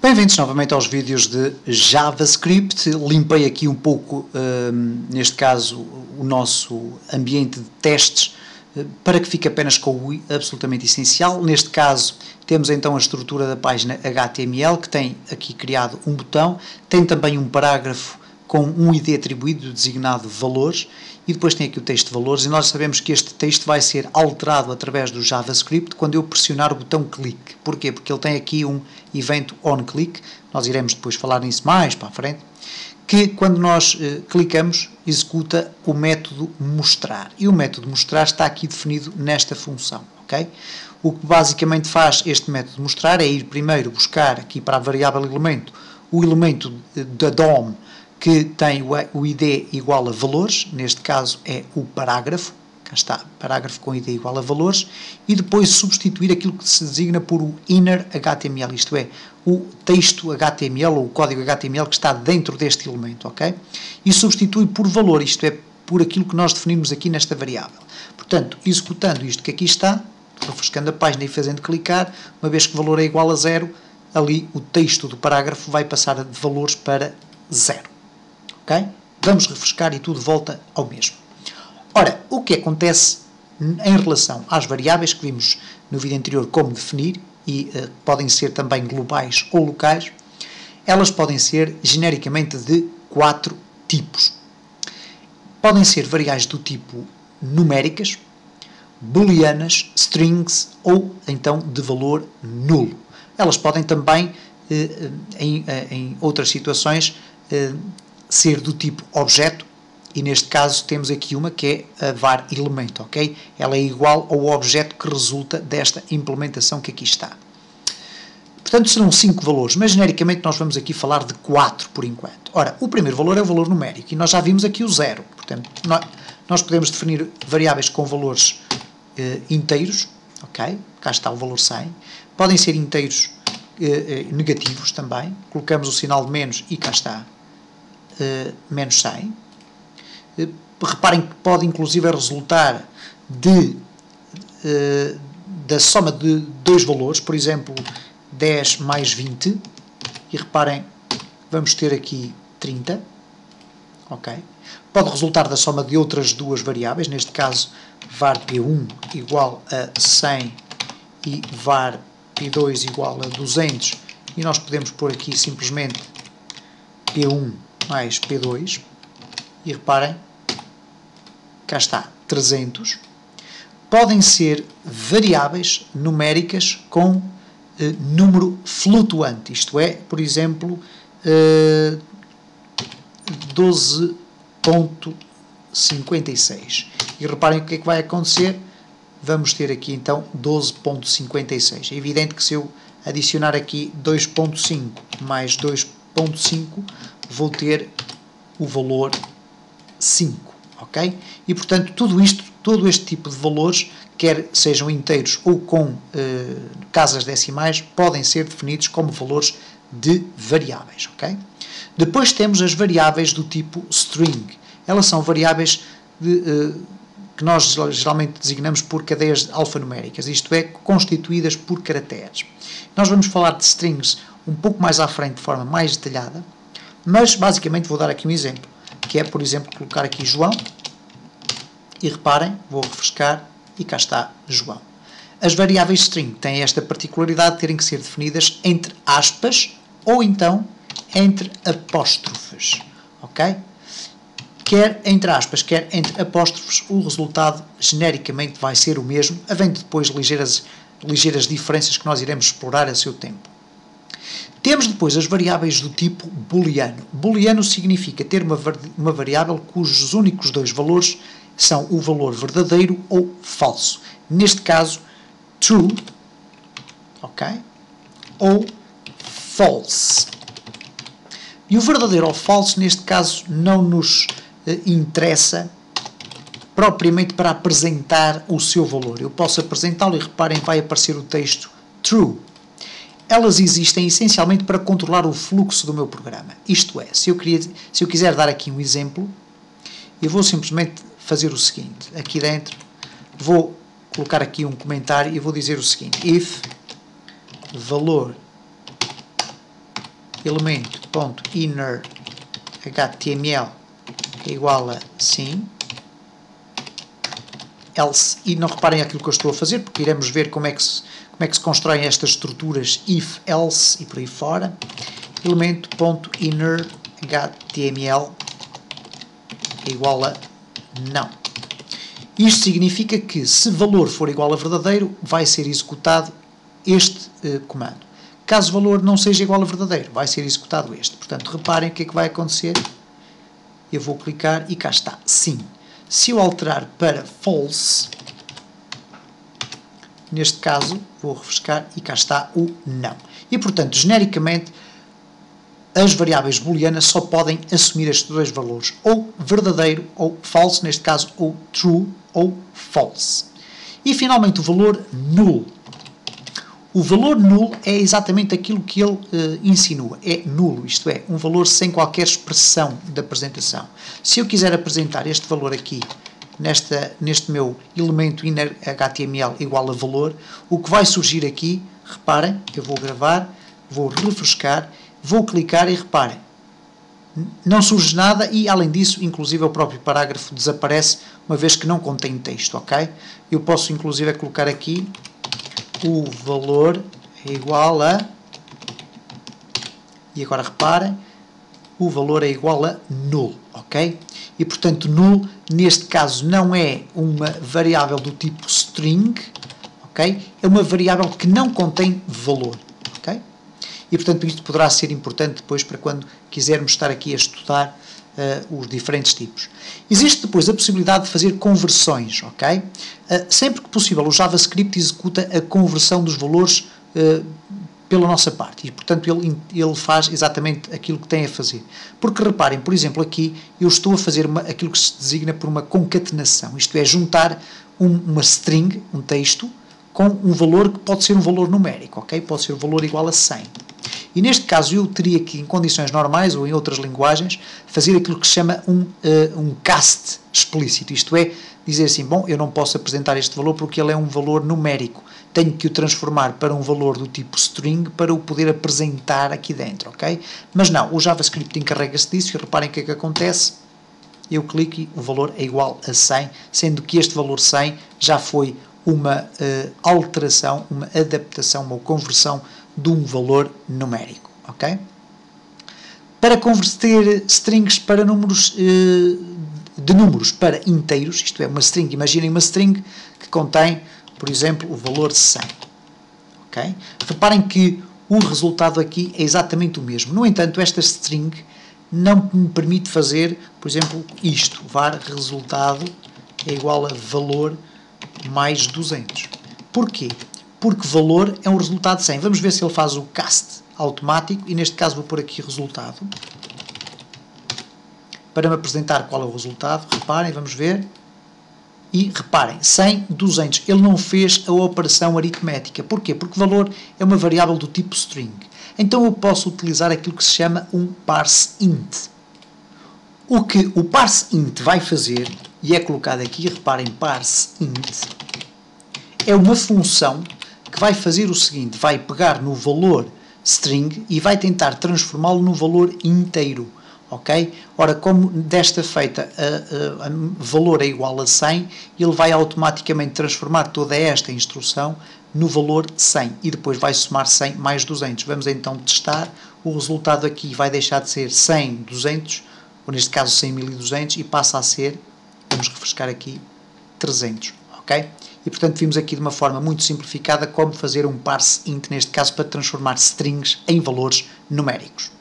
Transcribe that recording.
Bem-vindos novamente aos vídeos de JavaScript. Limpei aqui um pouco, neste caso, o nosso ambiente de testes para que fique apenas com o absolutamente essencial. Neste caso, temos então a estrutura da página HTML, que tem aqui criado um botão, tem também um parágrafo com um ID atribuído designado valores, e depois tem aqui o texto de valores, e nós sabemos que este texto vai ser alterado através do JavaScript quando eu pressionar o botão clique. Porquê? Porque ele tem aqui um evento onClick, nós iremos depois falar nisso mais para a frente, que quando nós clicamos, executa o método mostrar. E o método mostrar está aqui definido nesta função, ok? O que basicamente faz este método mostrar é ir primeiro buscar aqui para a variável elemento, o elemento da DOM, que tem o ID igual a valores, neste caso é o parágrafo, cá está, parágrafo com ID igual a valores, e depois substituir aquilo que se designa por o inner HTML, isto é, o texto HTML ou o código HTML que está dentro deste elemento, ok? E substitui por valor, isto é, por aquilo que nós definimos aqui nesta variável. Portanto, executando isto que aqui está, refrescando a página e fazendo clicar, uma vez que o valor é igual a 0, ali o texto do parágrafo vai passar de valores para 0. Okay? Vamos refrescar e tudo volta ao mesmo. Ora, o que acontece em relação às variáveis que vimos no vídeo anterior como definir, e podem ser também globais ou locais, elas podem ser genericamente de 4 tipos. Podem ser variáveis do tipo numéricas, booleanas, strings ou então de valor nulo. Elas podem também, em outras situações, ser do tipo objeto, e neste caso temos aqui uma que é a var elemento, ok? Ela é igual ao objeto que resulta desta implementação que aqui está. Portanto, serão 5 valores, mas genericamente nós vamos aqui falar de 4 por enquanto. Ora, o primeiro valor é o valor numérico, e nós já vimos aqui o 0. Portanto, nós podemos definir variáveis com valores inteiros, ok? Cá está o valor 100. Podem ser inteiros negativos também. Colocamos o sinal de menos e cá está. Menos 100. Reparem que pode inclusive resultar da soma de dois valores, por exemplo, 10 mais 20, e reparem, vamos ter aqui 30, ok? Pode resultar da soma de outras duas variáveis, neste caso, var p1 igual a 100 e var p2 igual a 200, e nós podemos pôr aqui simplesmente p1 mais P2, e reparem, cá está, 300. Podem ser variáveis numéricas com número flutuante, isto é, por exemplo, 12.56. E reparem o que é que vai acontecer, vamos ter aqui então 12.56. É evidente que se eu adicionar aqui 2.5 mais 2.5, vou ter o valor 5, ok? E, portanto, todo este tipo de valores, quer sejam inteiros ou com casas decimais, podem ser definidos como valores de variáveis, ok? Depois temos as variáveis do tipo string. Elas são variáveis que nós geralmente designamos por cadeias alfanuméricas, isto é, constituídas por caracteres. Nós vamos falar de strings um pouco mais à frente, de forma mais detalhada, mas basicamente vou dar aqui um exemplo, que é, por exemplo, colocar aqui João, e reparem, vou refrescar, e cá está João. As variáveis string têm esta particularidade de terem que ser definidas entre aspas, ou então entre apóstrofes, ok? Quer entre aspas, quer entre apóstrofes, o resultado genericamente vai ser o mesmo, havendo depois ligeiras diferenças que nós iremos explorar a seu tempo. Temos depois as variáveis do tipo booleano. Booleano significa ter uma variável cujos únicos dois valores são o valor verdadeiro ou falso. Neste caso, true, ok? Ou false. E o verdadeiro ou falso, neste caso, não nos interessa propriamente para apresentar o seu valor. Eu posso apresentá-lo e reparem, vai aparecer o texto true. Elas existem essencialmente para controlar o fluxo do meu programa. Isto é, se eu quiser dar aqui um exemplo, eu vou simplesmente fazer o seguinte. Aqui dentro, vou colocar aqui um comentário e vou dizer o seguinte. If valor elemento.inner HTML é igual a sim, else, e não reparem aquilo que eu estou a fazer, porque iremos ver como é que se constroem estas estruturas if, else e por aí fora. Elemento.inner HTML é igual a não. Isto significa que se valor for igual a verdadeiro, vai ser executado este comando. Caso valor não seja igual a verdadeiro, vai ser executado este. Portanto, reparem o que é que vai acontecer. Eu vou clicar e cá está, sim. Se eu alterar para false, neste caso, vou refrescar e cá está o não. E, portanto, genericamente, as variáveis booleanas só podem assumir estes dois valores, ou verdadeiro ou false, neste caso, ou true ou false. E, finalmente, o valor null. O valor null é exatamente aquilo que ele insinua. É nulo, isto é, um valor sem qualquer expressão da apresentação. Se eu quiser apresentar este valor aqui, neste meu elemento inner HTML igual a valor, o que vai surgir aqui, reparem, eu vou gravar, vou refrescar, vou clicar e reparem, não surge nada e, além disso, inclusive o próprio parágrafo desaparece, uma vez que não contém texto, ok? Eu posso, inclusive, colocar aqui o valor é igual a, e agora reparem, o valor é igual a null, ok? E, portanto, null, neste caso, não é uma variável do tipo string, ok? É uma variável que não contém valor, ok? E, portanto, isto poderá ser importante depois para quando quisermos estar aqui a estudar os diferentes tipos. Existe depois a possibilidade de fazer conversões, ok? Sempre que possível, o JavaScript executa a conversão dos valores pela nossa parte e, portanto, ele faz exatamente aquilo que tem a fazer. Porque, reparem, por exemplo, aqui eu estou a fazer aquilo que se designa por uma concatenação, isto é, juntar uma string, um texto, com um valor que pode ser um valor numérico, ok? Pode ser um valor igual a 100. E neste caso eu teria que, em condições normais ou em outras linguagens, fazer aquilo que se chama um cast explícito. Isto é, dizer assim, bom, eu não posso apresentar este valor porque ele é um valor numérico. Tenho que o transformar para um valor do tipo string para o poder apresentar aqui dentro, ok? Mas não, o JavaScript encarrega-se disso e reparem o que é que acontece. Eu clico e o valor é igual a 100, sendo que este valor 100 já foi uma alteração, uma adaptação, uma conversão de um valor numérico, ok? Para converter strings para números, de números para inteiros, isto é, uma string, imaginem uma string que contém, por exemplo, o valor 100, ok? Reparem que o resultado aqui é exatamente o mesmo. No entanto, esta string não me permite fazer, por exemplo, isto, var resultado é igual a valor mais 200. Porquê? Porque valor é um resultado de 100. Vamos ver se ele faz o cast automático e neste caso vou pôr aqui resultado para me apresentar qual é o resultado. Reparem, vamos ver. E reparem, 100, 200. Ele não fez a operação aritmética. Porquê? Porque valor é uma variável do tipo string. Então eu posso utilizar aquilo que se chama um parseInt. O que o parseInt vai fazer, e é colocado aqui, reparem, parseInt, é uma função que vai fazer o seguinte, vai pegar no valor string e vai tentar transformá-lo no valor inteiro, ok? Ora, como desta feita valor é igual a 100, ele vai automaticamente transformar toda esta instrução no valor 100 e depois vai somar 100 mais 200. Vamos então testar, o resultado aqui vai deixar de ser 100, 200, ou neste caso 100.200 e passa a ser, vamos refrescar aqui, 300, ok? E, portanto, vimos aqui de uma forma muito simplificada como fazer um parseInt, neste caso, para transformar strings em valores numéricos.